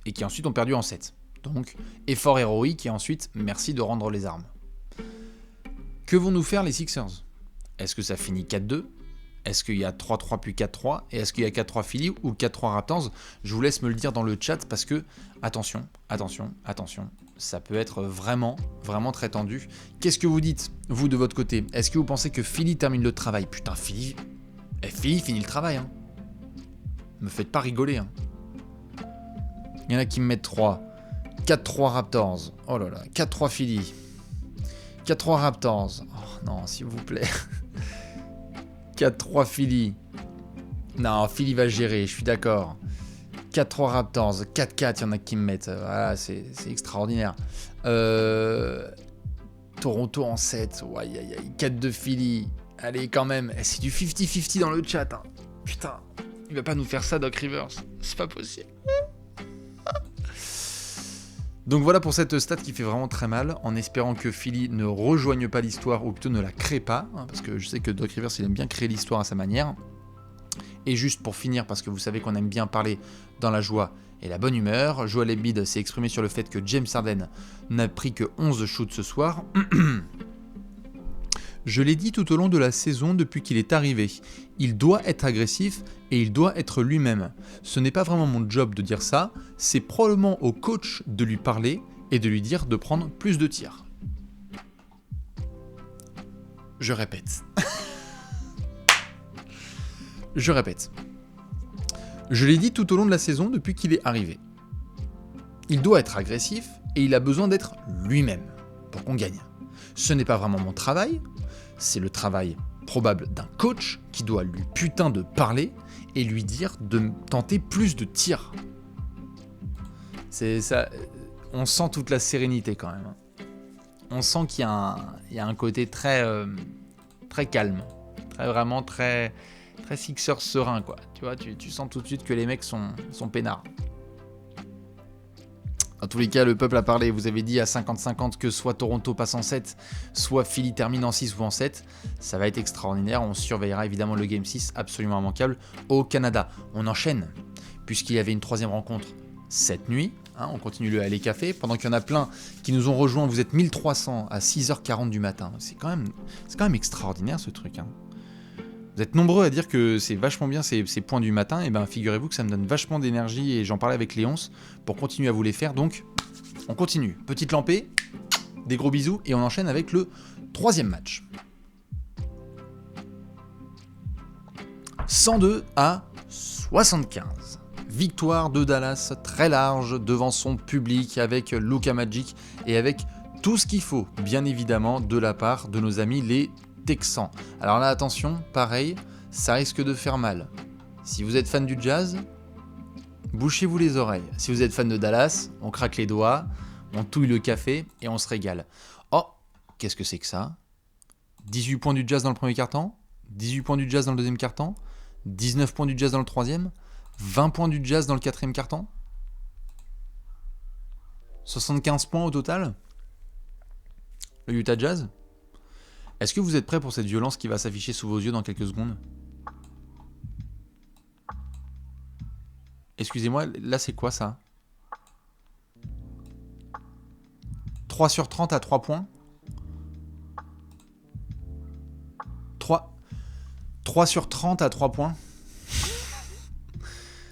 Et qui ensuite ont perdu en 7. Donc, effort héroïque et ensuite, merci de rendre les armes. Que vont nous faire les Sixers? Est-ce que ça finit 4-2? Est-ce qu'il y a 3-3 puis 4-3? Et est-ce qu'il y a 4-3 Philly ou 4-3 Raptors? Je vous laisse me le dire dans le chat parce que, attention, ça peut être vraiment, vraiment très tendu. Qu'est-ce que vous dites, vous, de votre côté? Est-ce que vous pensez que Philly termine le travail? Putain, Philly finit le travail, hein. Me faites pas rigoler, hein. Il y en a qui me mettent 3. 4-3 Raptors. Oh là là, 4-3 Philly. 4-3 Raptors. Oh non, s'il vous plaît. 4-3 Philly. Non, Philly va gérer, je suis d'accord. 4-3 Raptors. 4-4, il y en a qui me mettent. Voilà, c'est extraordinaire. Toronto en 7. Ouais, 4-2 Philly. Allez, quand même. C'est du 50-50 dans le chat. Hein. Putain, il va pas nous faire ça, Doc Rivers. C'est pas possible. Donc voilà pour cette stat qui fait vraiment très mal, en espérant que Philly ne rejoigne pas l'histoire, ou plutôt ne la crée pas, hein, parce que je sais que Doc Rivers il aime bien créer l'histoire à sa manière. Et juste pour finir, parce que vous savez qu'on aime bien parler dans la joie et la bonne humeur, Joel Embiid s'est exprimé sur le fait que James Harden n'a pris que 11 shoots ce soir. Je l'ai dit tout au long de la saison depuis qu'il est arrivé. Il doit être agressif et il doit être lui-même. Ce n'est pas vraiment mon job de dire ça, c'est probablement au coach de lui parler et de lui dire de prendre plus de tirs. Je répète. Je répète. Je l'ai dit tout au long de la saison depuis qu'il est arrivé. Il doit être agressif et il a besoin d'être lui-même pour qu'on gagne. Ce n'est pas vraiment mon travail. C'est le travail probable d'un coach qui doit lui putain de parler et lui dire de tenter plus de tirs. C'est ça, on sent toute la sérénité quand même. On sent qu'il y a un côté très, très calme, très Sixers serein quoi. Tu vois, tu sens tout de suite que les mecs sont peinards. En tous les cas, le peuple a parlé. Vous avez dit à 50-50 que soit Toronto passe en 7, soit Philly termine en 6 ou en 7. Ça va être extraordinaire. On surveillera évidemment le Game 6, absolument immanquable, au Canada. On enchaîne, puisqu'il y avait une troisième rencontre cette nuit. Hein, on continue le Alley Café. Pendant qu'il y en a plein qui nous ont rejoints, vous êtes 1300 à 6h40 du matin. C'est quand même extraordinaire ce truc. Hein. Vous êtes nombreux à dire que c'est vachement bien ces points du matin, et ben figurez-vous que ça me donne vachement d'énergie, et j'en parlais avec Léonce, pour continuer à vous les faire, donc on continue. Petite lampée, des gros bisous, et on enchaîne avec le troisième match. 102 à 75. Victoire de Dallas, très large, devant son public, avec Luka Magic, et avec tout ce qu'il faut, bien évidemment, de la part de nos amis les Texans. Alors là, attention, pareil, ça risque de faire mal. Si vous êtes fan du Jazz, bouchez-vous les oreilles. Si vous êtes fan de Dallas, on craque les doigts, on touille le café et on se régale. Oh, qu'est-ce que c'est que ça? 18 points du Jazz dans le premier quart-temps, 18 points du Jazz dans le deuxième quart-temps, 19 points du Jazz dans le troisième, 20 points du Jazz dans le quatrième quart-temps, 75 points au total. Le Utah Jazz. Est-ce que vous êtes prêts pour cette violence qui va s'afficher sous vos yeux dans quelques secondes? Excusez-moi, là c'est quoi ça? 3 sur 30 à 3 points? 3 sur 30 à 3 points?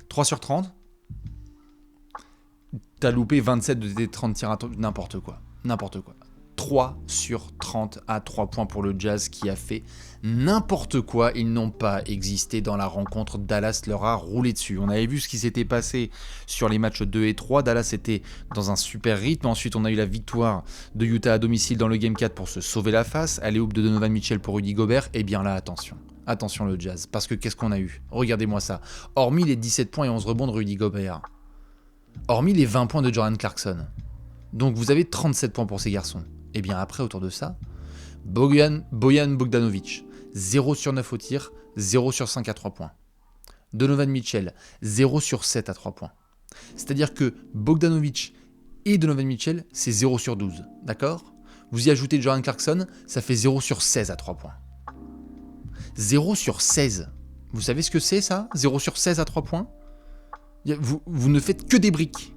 3 sur 30? T'as loupé 27 de tes 30 tirs à n'importe quoi. 3 sur 30 à 3 points pour le Jazz qui a fait n'importe quoi. Ils n'ont pas existé dans la rencontre. Dallas leur a roulé dessus. On avait vu ce qui s'était passé sur les matchs 2 et 3. Dallas était dans un super rythme. Ensuite, on a eu la victoire de Utah à domicile dans le Game 4 pour se sauver la face. Alley-oop de Donovan Mitchell pour Rudy Gobert. Et bien là, attention. Attention le Jazz. Parce que qu'est-ce qu'on a eu? Regardez-moi ça. Hormis les 17 points et 11 rebonds de Rudy Gobert. Hormis les 20 points de Jordan Clarkson. Donc vous avez 37 points pour ces garçons. Et bien après, autour de ça, Bojan Bogdanovic, 0 sur 9 au tir, 0 sur 5 à 3 points. Donovan Mitchell, 0 sur 7 à 3 points. C'est-à-dire que Bogdanovic et Donovan Mitchell, c'est 0 sur 12, d'accord? Vous y ajoutez Jordan Clarkson, ça fait 0 sur 16 à 3 points. 0 sur 16. Vous savez ce que c'est ça? 0 sur 16 à 3 points? Vous ne faites que des briques.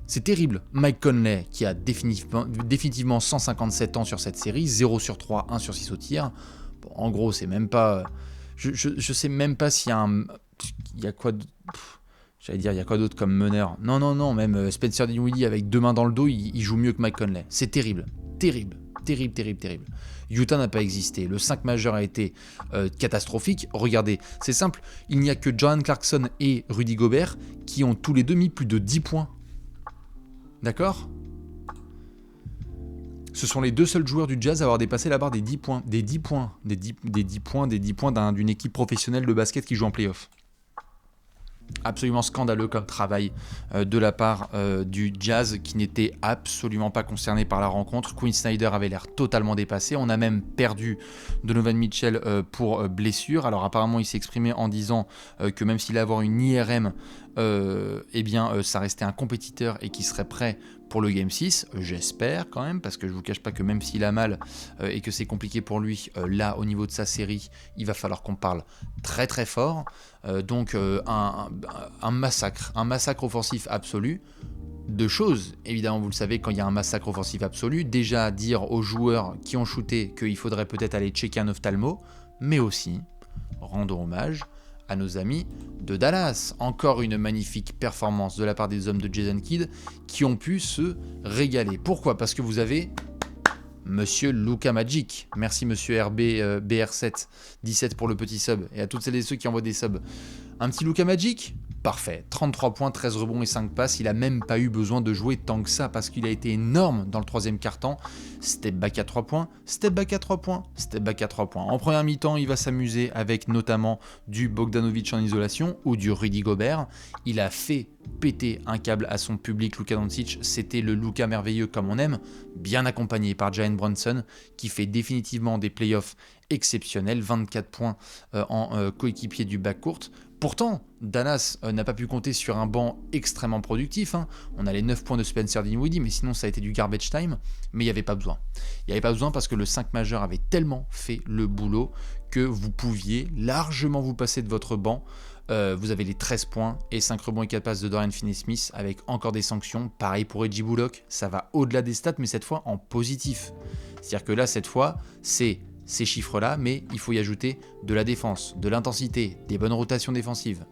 C'est terrible. Mike Conley, qui a définitivement 157 ans sur cette série, 0 sur 3, 1 sur 6 au tir. Bon, en gros, c'est même pas... Je sais même pas s'il y a un... Il y a quoi... J'allais dire, il y a quoi d'autre comme meneur? Non, même Spencer Dinwiddie avec 2 mains dans le dos, il joue mieux que Mike Conley. C'est terrible. Utah n'a pas existé. Le 5 majeur a été catastrophique. Regardez, c'est simple. Il n'y a que Jordan Clarkson et Rudy Gobert qui ont tous les deux mis plus de 10 points. D'accord? Ce sont les 2 seuls joueurs du Jazz à avoir dépassé la barre des 10 points. Des 10 points d'une équipe professionnelle de basket qui joue en play-off. Absolument scandaleux comme travail de la part du Jazz qui n'était absolument pas concerné par la rencontre. Quinn Snyder avait l'air totalement dépassé. On a même perdu Donovan Mitchell pour blessure. Alors apparemment il s'est exprimé en disant que même s'il allait avoir une IRM, ça restait un compétiteur et qu'il serait prêt pour le Game 6, j'espère quand même, parce que je vous cache pas que même s'il a mal et que c'est compliqué pour lui, là au niveau de sa série, il va falloir qu'on parle très très fort. Donc un massacre offensif absolu. Deux choses, évidemment vous le savez, quand il y a un massacre offensif absolu, déjà dire aux joueurs qui ont shooté qu'il faudrait peut-être aller checker un ophtalmo, mais aussi rendre hommage à nos amis de Dallas. Encore une magnifique performance de la part des hommes de Jason Kidd qui ont pu se régaler. Pourquoi? Parce que vous avez Monsieur Luka Magic. Merci Monsieur BR7, 17 pour le petit sub. Et à toutes celles et ceux qui envoient des subs. Un petit Luka Magic? Parfait. 33 points, 13 rebonds et 5 passes. Il n'a même pas eu besoin de jouer tant que ça parce qu'il a été énorme dans le 3e quart-temps. Step back à 3 points, step back à 3 points, step back à 3 points. En première mi-temps, il va s'amuser avec notamment du Bogdanovic en isolation ou du Rudy Gobert. Il a fait péter un câble à son public, Luka Doncic. C'était le Luka merveilleux comme on aime, bien accompagné par Jalen Brunson qui fait définitivement des playoffs exceptionnels. 24 points en coéquipier du backcourt. Pourtant, Dallas n'a pas pu compter sur un banc extrêmement productif. On a les 9 points de Spencer Dinwiddie, mais sinon ça a été du garbage time. Mais il n'y avait pas besoin. Il n'y avait pas besoin parce que le 5 majeur avait tellement fait le boulot que vous pouviez largement vous passer de votre banc. Vous avez les 13 points et 5 rebonds et 4 passes de Dorian Finney-Smith avec encore des sanctions. Pareil pour Reggie Bullock, ça va au-delà des stats, mais cette fois en positif. C'est-à-dire que là, cette fois, c'est ces chiffres-là, mais il faut y ajouter de la défense, de l'intensité, des bonnes rotations défensives.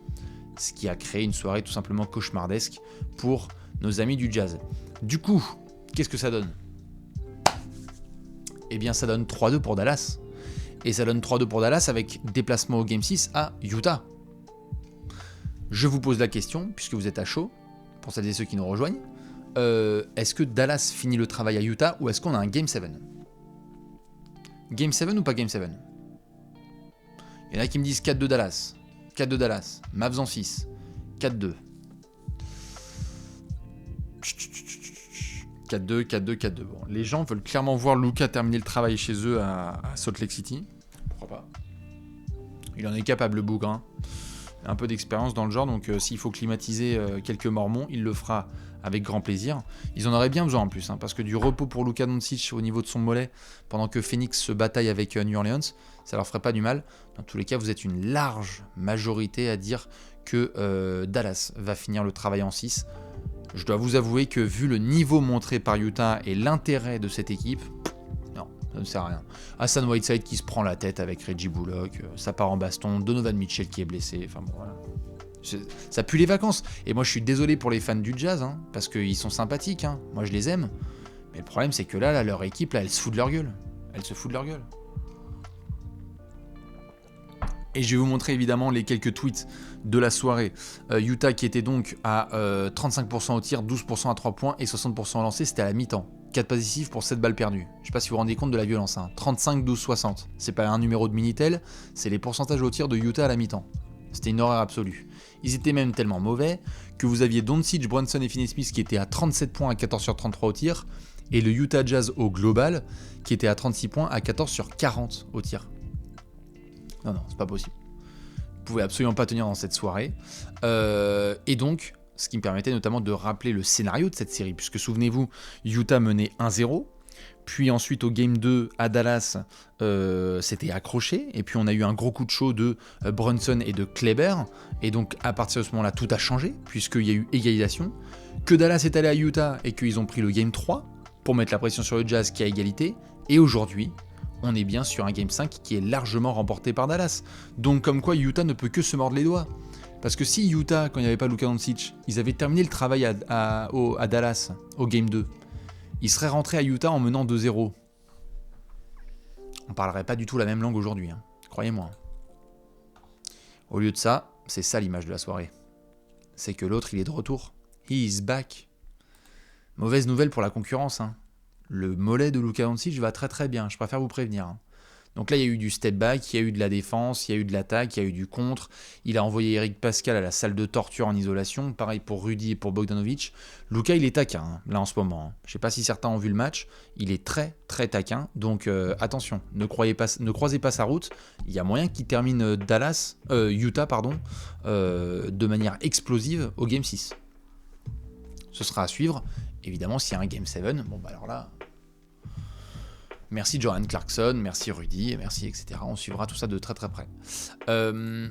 Ce qui a créé une soirée tout simplement cauchemardesque pour nos amis du Jazz. Du coup, qu'est-ce que ça donne? Eh bien, ça donne 3-2 pour Dallas. Et ça donne 3-2 pour Dallas avec déplacement au Game 6 à Utah. Je vous pose la question, puisque vous êtes à chaud, pour celles et ceux qui nous rejoignent, est-ce que Dallas finit le travail à Utah ou est-ce qu'on a un Game 7 ? Game 7 ou pas Game 7 ? Il y en a qui me disent 4-2 Dallas. 4-2 Dallas. Mavs en 6. 4-2. 4-2. Bon, les gens veulent clairement voir Luka terminer le travail chez eux à Salt Lake City. Pourquoi pas ? Il en est capable, le bougre. Il a un peu d'expérience dans le genre, donc s'il faut climatiser quelques mormons, il le fera avec grand plaisir. Ils en auraient bien besoin en plus, parce que du repos pour Luka Doncic au niveau de son mollet, pendant que Phoenix se bataille avec New Orleans, ça leur ferait pas du mal. Dans tous les cas, vous êtes une large majorité à dire que Dallas va finir le travail en 6. Je dois vous avouer que vu le niveau montré par Utah et l'intérêt de cette équipe, non, ça ne sert à rien. Hassan Whiteside qui se prend la tête avec Reggie Bullock, ça part en baston, Donovan Mitchell qui est blessé, enfin bon voilà. Ça pue les vacances. Et moi je suis désolé pour les fans du Jazz, parce qu'ils sont sympathiques, moi je les aime. Mais le problème c'est que là leur équipe, là, elle se fout de leur gueule. Et je vais vous montrer évidemment les quelques tweets de la soirée. Utah qui était donc à 35% au tir, 12% à 3 points et 60% au lancer, c'était à la mi-temps. 4 passes décisives pour 7 balles perdues. Je sais pas si vous vous rendez compte de la violence. 35, 12, 60. C'est pas un numéro de Minitel, c'est les pourcentages au tir de Utah à la mi-temps. C'était une horreur absolue. Ils étaient même tellement mauvais que vous aviez Doncic, Brunson et Finney-Smith qui étaient à 37 points à 14 sur 33 au tir, et le Utah Jazz au global qui était à 36 points à 14 sur 40 au tir. Non, c'est pas possible. Vous pouvez absolument pas tenir dans cette soirée. Et donc, ce qui me permettait notamment de rappeler le scénario de cette série, puisque souvenez-vous, Utah menait 1-0, puis ensuite au Game 2 à Dallas, c'était accroché, et puis on a eu un gros coup de chaud de Brunson et de Kleber, et donc à partir de ce moment-là, tout a changé, puisqu'il y a eu égalisation, que Dallas est allé à Utah et qu'ils ont pris le Game 3 pour mettre la pression sur le Jazz qui a égalité, et aujourd'hui, on est bien sur un Game 5 qui est largement remporté par Dallas. Donc comme quoi Utah ne peut que se mordre les doigts. Parce que si Utah, quand il n'y avait pas Luka Doncic, ils avaient terminé le travail à Dallas, au Game 2, ils seraient rentrés à Utah en menant 2-0. On parlerait pas du tout la même langue aujourd'hui, hein. Croyez-moi. Au lieu de ça, c'est ça l'image de la soirée. C'est que l'autre, il est de retour. He is back. Mauvaise nouvelle pour la concurrence, hein. Le mollet de Luka Doncic va très très bien, je préfère vous prévenir, hein. Donc là, il y a eu du step back, il y a eu de la défense, il y a eu de l'attaque, il y a eu du contre. Il a envoyé Eric Pascal à la salle de torture en isolation. Pareil pour Rudy et pour Bogdanovic. Luka, il est taquin, hein, là en ce moment, hein. Je ne sais pas si certains ont vu le match. Il est très très taquin. Donc attention, ne croisez pas sa route. Il y a moyen qu'il termine Utah, de manière explosive au Game 6. Ce sera à suivre. Évidemment, s'il y a un Game 7, bon bah alors là... Merci Jordan Clarkson, merci Rudy, merci etc. On suivra tout ça de très très près.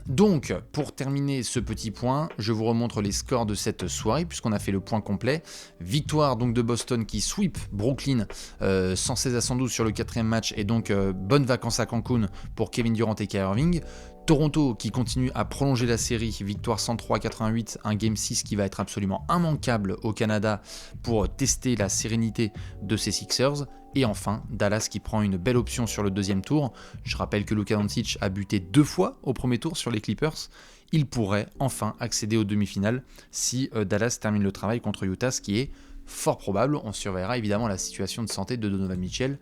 Donc, pour terminer ce petit point, je vous remontre les scores de cette soirée, puisqu'on a fait le point complet. Victoire donc de Boston qui sweep Brooklyn 116-112 sur le 4e match, et donc bonnes vacances à Cancun pour Kevin Durant et Kyrie Irving. Toronto qui continue à prolonger la série, victoire 103-88, un Game 6 qui va être absolument immanquable au Canada pour tester la sérénité de ces Sixers. Et enfin, Dallas qui prend une belle option sur le deuxième tour. Je rappelle que Luka Doncic a buté 2 fois au premier tour sur les Clippers. Il pourrait enfin accéder aux demi-finales si Dallas termine le travail contre Utah, ce qui est fort probable. On surveillera évidemment la situation de santé de Donovan Mitchell,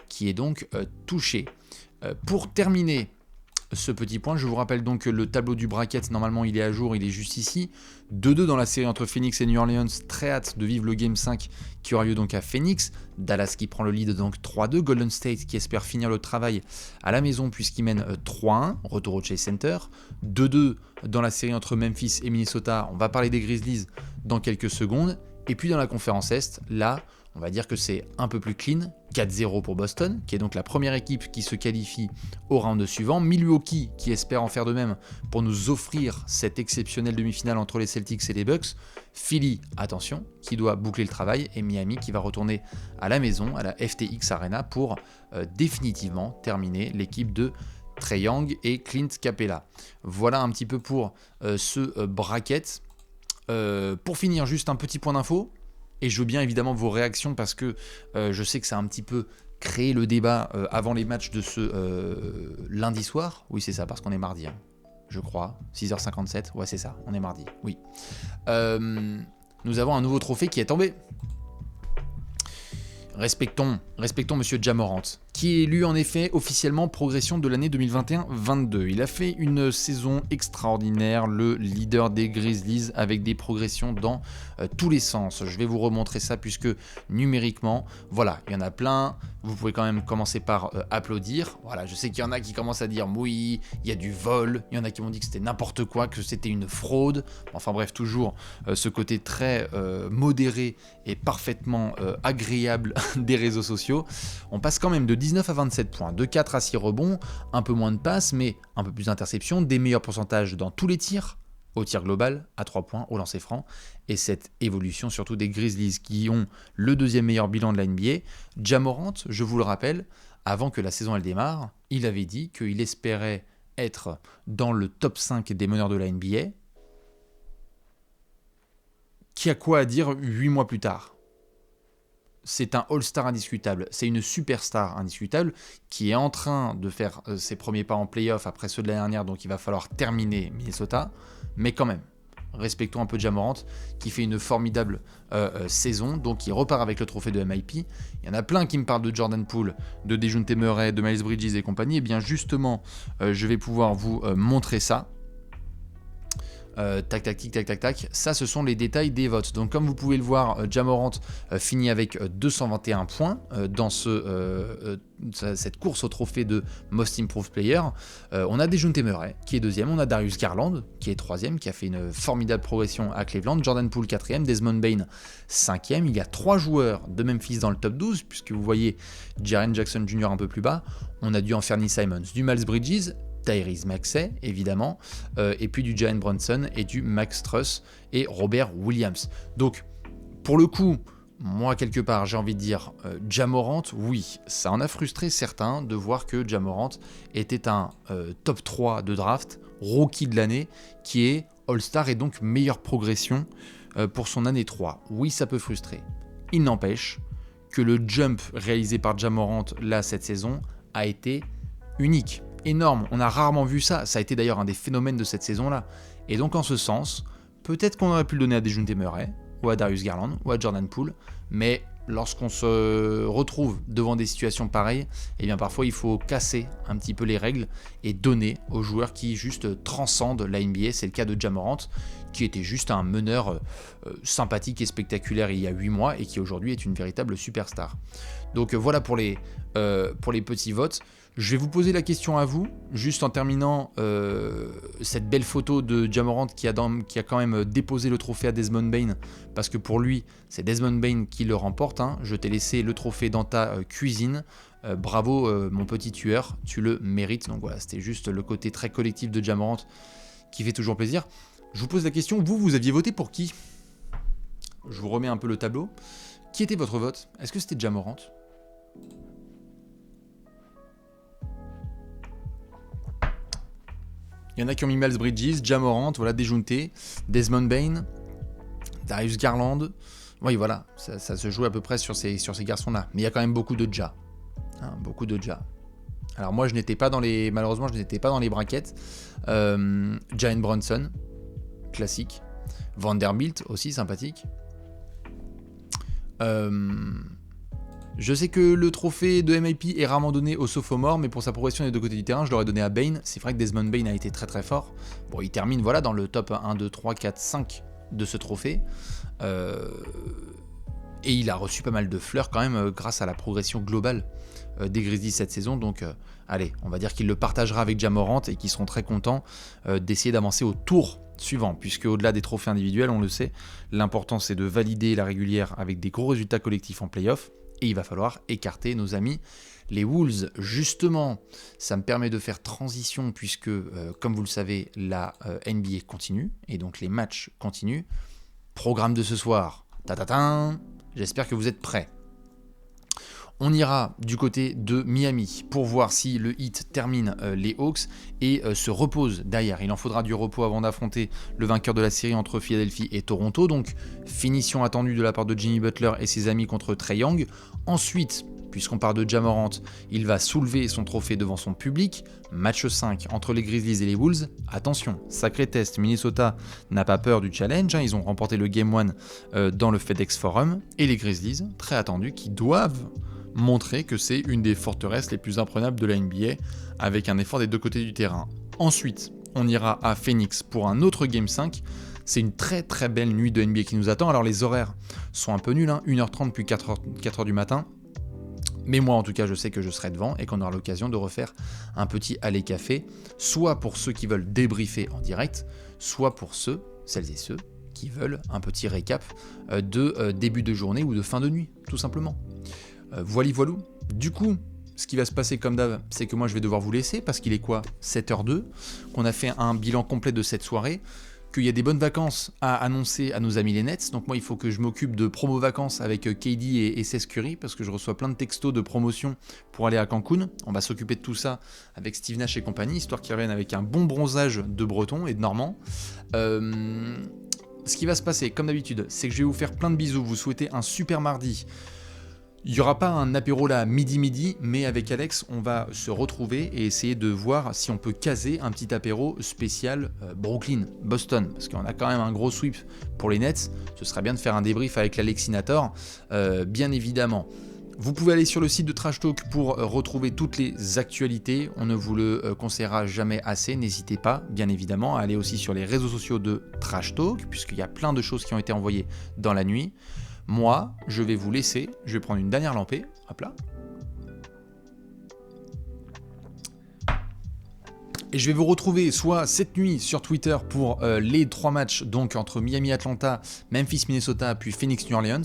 qui est donc touché. Pour terminer ce petit point, je vous rappelle donc que le tableau du bracket, normalement il est à jour, il est juste ici. 2-2 dans la série entre Phoenix et New Orleans, très hâte de vivre le Game 5 qui aura lieu donc à Phoenix. Dallas qui prend le lead donc 3-2, Golden State qui espère finir le travail à la maison puisqu'il mène 3-1, retour au Chase Center. 2-2 dans la série entre Memphis et Minnesota, on va parler des Grizzlies dans quelques secondes. Et puis dans la conférence Est, là, on va dire que c'est un peu plus clean, 4-0 pour Boston, qui est donc la première équipe qui se qualifie au round suivant. Milwaukee qui espère en faire de même pour nous offrir cette exceptionnelle demi-finale entre les Celtics et les Bucks. Philly, attention, qui doit boucler le travail, et Miami qui va retourner à la maison, à la FTX Arena, pour définitivement terminer l'équipe de Trae Young et Clint Capella. Voilà un petit peu pour ce bracket. Pour finir, juste un petit point d'info. Et je veux bien évidemment vos réactions parce que je sais que ça a un petit peu créé le débat avant les matchs de ce lundi soir. Oui, c'est ça, parce qu'on est mardi, hein, je crois. 6h57, ouais, c'est ça, on est mardi, oui. Nous avons un nouveau trophée qui est tombé. Respectons Monsieur Ja Morant, qui est élu en effet officiellement progression de l'année 2021-22. Il a fait une saison extraordinaire, le leader des Grizzlies, avec des progressions dans tous les sens. Je vais vous remontrer ça puisque numériquement, voilà, il y en a plein. Vous pouvez quand même commencer par applaudir. Voilà, je sais qu'il y en a qui commencent à dire oui, il y a du vol. Il y en a qui m'ont dit que c'était n'importe quoi, que c'était une fraude. Enfin bref, toujours ce côté très modéré et parfaitement agréable des réseaux sociaux. On passe quand même de 19 à 27 points, de 4 à 6 rebonds, un peu moins de passes, mais un peu plus d'interceptions, des meilleurs pourcentages dans tous les tirs, au tir global, à 3 points, au lancer franc, et cette évolution surtout des Grizzlies qui ont le deuxième meilleur bilan de la NBA. Ja Morant, je vous le rappelle, avant que la saison elle démarre, il avait dit qu'il espérait être dans le top 5 des meneurs de la NBA, qui a quoi à dire 8 mois plus tard. C'est un All-Star indiscutable, c'est une superstar indiscutable qui est en train de faire ses premiers pas en play-off après ceux de l'année dernière, donc il va falloir terminer Minnesota, mais quand même, respectons un peu Ja Morant qui fait une formidable saison, donc il repart avec le trophée de MIP. Il y en a plein qui me parlent de Jordan Poole, de Dejounte Murray, de Miles Bridges et compagnie, et bien justement, je vais pouvoir vous montrer ça. Tac, ça ce sont les détails des votes. Donc comme vous pouvez le voir, Ja Morant finit avec 221 points dans cette course au trophée de Most Improved Player. On a Dejounte Murray qui est deuxième, on a Darius Garland qui est troisième, qui a fait une formidable progression à Cleveland, Jordan Poole quatrième, Desmond Bane cinquième. Il y a 3 joueurs de Memphis dans le top 12, puisque vous voyez Jaren Jackson Jr. un peu plus bas. On a du Anthony Simons, du Miles Bridges, Tyrese Maxey, évidemment, et puis du Jalen Brunson et du Max Truss et Robert Williams. Donc, pour le coup, moi, quelque part, j'ai envie de dire, Ja Morant, oui, ça en a frustré certains de voir que Ja Morant était un top 3 de draft, rookie de l'année, qui est All-Star et donc meilleure progression pour son année 3. Oui, ça peut frustrer. Il n'empêche que le jump réalisé par Ja Morant, là, cette saison, a été unique, énorme. On a rarement vu ça. Ça a été d'ailleurs un des phénomènes de cette saison-là. Et donc, en ce sens, peut-être qu'on aurait pu le donner à Dejounte Murray, ou à Darius Garland, ou à Jordan Poole, mais lorsqu'on se retrouve devant des situations pareilles, eh bien parfois il faut casser un petit peu les règles et donner aux joueurs qui juste transcendent la NBA. C'est le cas de Ja Morant, qui était juste un meneur sympathique et spectaculaire il y a 8 mois et qui aujourd'hui est une véritable superstar. Donc voilà pour les petits votes. Je vais vous poser la question à vous, juste en terminant cette belle photo de Ja Morant qui a quand même déposé le trophée à Desmond Bane, parce que pour lui, c'est Desmond Bane qui le remporte. Hein. Je t'ai laissé le trophée dans ta cuisine. Bravo mon petit tueur, tu le mérites. Donc voilà, c'était juste le côté très collectif de Ja Morant qui fait toujours plaisir. Je vous pose la question, vous aviez voté pour qui? Je vous remets un peu le tableau. Qui était votre vote? Est-ce que c'était Ja Morant? Il y en a qui ont mis Miles Bridges, Ja Morant, voilà, Dejounte, Desmond Bane, Darius Garland. Oui, voilà, ça se joue à peu près sur ces garçons-là. Mais il y a quand même beaucoup de Ja. Hein, beaucoup de Ja. Alors moi, malheureusement, je n'étais pas dans les brackets. Jalen Brunson, classique. Vanderbilt, aussi sympathique. Je sais que le trophée de MIP est rarement donné au sophomore, mais pour sa progression des deux côtés du terrain, je l'aurais donné à Bane. C'est vrai que Desmond Bane a été très très fort. Bon, il termine voilà, dans le top 1, 2, 3, 4, 5 de ce trophée. Et il a reçu pas mal de fleurs quand même grâce à la progression globale des Grizzlies cette saison. Donc allez, on va dire qu'il le partagera avec Ja Morant et qu'ils seront très contents d'essayer d'avancer au tour suivant, puisque au-delà des trophées individuels, on le sait, l'important c'est de valider la régulière avec des gros résultats collectifs en play-off. Et il va falloir écarter nos amis les Wolves. Justement, ça me permet de faire transition puisque, comme vous le savez, la NBA continue et donc les matchs continuent. Programme de ce soir. J'espère que vous êtes prêts. On ira du côté de Miami pour voir si le Heat termine les Hawks et se repose derrière. Il en faudra du repos avant d'affronter le vainqueur de la série entre Philadelphie et Toronto. Donc, finition attendue de la part de Jimmy Butler et ses amis contre Trae Young. Ensuite, puisqu'on parle de Ja Morant, il va soulever son trophée devant son public. Match 5 entre les Grizzlies et les Wolves. Attention, sacré test, Minnesota n'a pas peur du challenge. Hein, ils ont remporté le Game 1 dans le FedEx Forum. Et les Grizzlies, très attendus, qui doivent montrer que c'est une des forteresses les plus imprenables de la NBA, avec un effort des deux côtés du terrain. Ensuite, on ira à Phoenix pour un autre Game 5. C'est une très très belle nuit de NBA qui nous attend. Alors les horaires sont un peu nuls, hein, 1h30 puis 4h du matin. Mais moi en tout cas je sais que je serai devant et qu'on aura l'occasion de refaire un petit aller café, soit pour ceux qui veulent débriefer en direct, soit pour celles et ceux qui veulent un petit récap de début de journée ou de fin de nuit, tout simplement. Voilou. Du coup, ce qui va se passer comme d'hab, c'est que moi je vais devoir vous laisser parce qu'il est quoi, 7h02, qu'on a fait un bilan complet de cette soirée, qu'il y a des bonnes vacances à annoncer à nos amis les Nets. Donc moi il faut que je m'occupe de promo vacances avec KD et Seth Curry parce que je reçois plein de textos de promotion pour aller à Cancun. On va s'occuper de tout ça avec Steve Nash et compagnie, histoire qu'ils reviennent avec un bon bronzage de Breton et de Normand. Ce qui va se passer, comme d'habitude, c'est que je vais vous faire plein de bisous, vous souhaiter un super mardi. Il n'y aura pas un apéro là midi, mais avec Alex, on va se retrouver et essayer de voir si on peut caser un petit apéro spécial Brooklyn, Boston, parce qu'on a quand même un gros sweep pour les Nets. Ce serait bien de faire un débrief avec l'Alexinator, bien évidemment. Vous pouvez aller sur le site de Trash Talk pour retrouver toutes les actualités. On ne vous le conseillera jamais assez. N'hésitez pas, bien évidemment, à aller aussi sur les réseaux sociaux de Trash Talk, puisqu'il y a plein de choses qui ont été envoyées dans la nuit. Moi, je vais vous laisser, je vais prendre une dernière lampée, hop là. Et je vais vous retrouver soit cette nuit sur Twitter pour les 3 matchs, donc entre Miami-Atlanta, Memphis-Minnesota, puis Phoenix-New Orleans.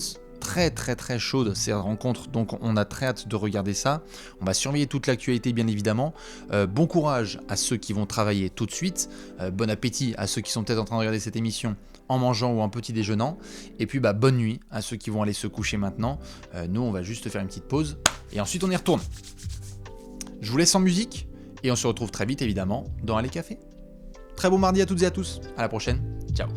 très très très chaudes ces rencontres, donc on a très hâte de regarder ça. On va surveiller toute l'actualité bien évidemment. Bon courage à ceux qui vont travailler tout de suite, bon appétit à ceux qui sont peut-être en train de regarder cette émission en mangeant ou en petit déjeunant, et puis bonne nuit à ceux qui vont aller se coucher maintenant. Nous on va juste faire une petite pause, et ensuite on y retourne. Je vous laisse en musique, et on se retrouve très vite évidemment dans Allez Café. Très bon mardi à toutes et à tous, à la prochaine, ciao.